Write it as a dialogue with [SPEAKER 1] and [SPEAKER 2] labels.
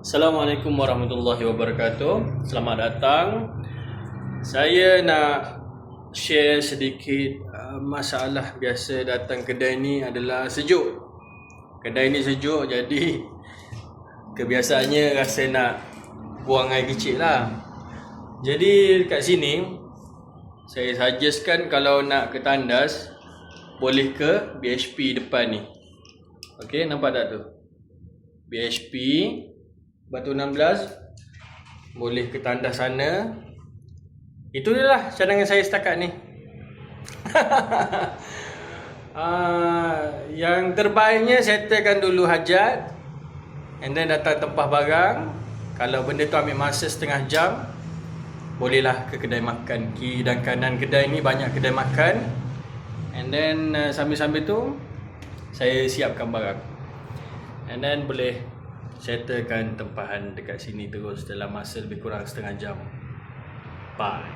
[SPEAKER 1] Assalamualaikum warahmatullahi wabarakatuh. Selamat datang. Saya nak share sedikit masalah biasa datang kedai ni adalah sejuk. Kedai ni sejuk, jadi kebiasaannya rasa nak buang air kecil lah. Jadi kat sini saya suggestkan kalau nak ke tandas boleh ke BHP depan ni. Okey, nampak tak tu? BHP Batu 16, boleh ke tandas sana. Itu je lah cadangan saya setakat ni. Yang terbaiknya settlekan dulu hajat, and then datang tempah barang. Kalau benda tu ambil masa setengah jam, bolehlah ke kedai makan. Kiri dan kanan kedai ni banyak kedai makan. And then sambil-sambil tu saya siapkan barang. And then boleh settlekan tempahan dekat sini terus dalam masa lebih kurang setengah jam. Bye.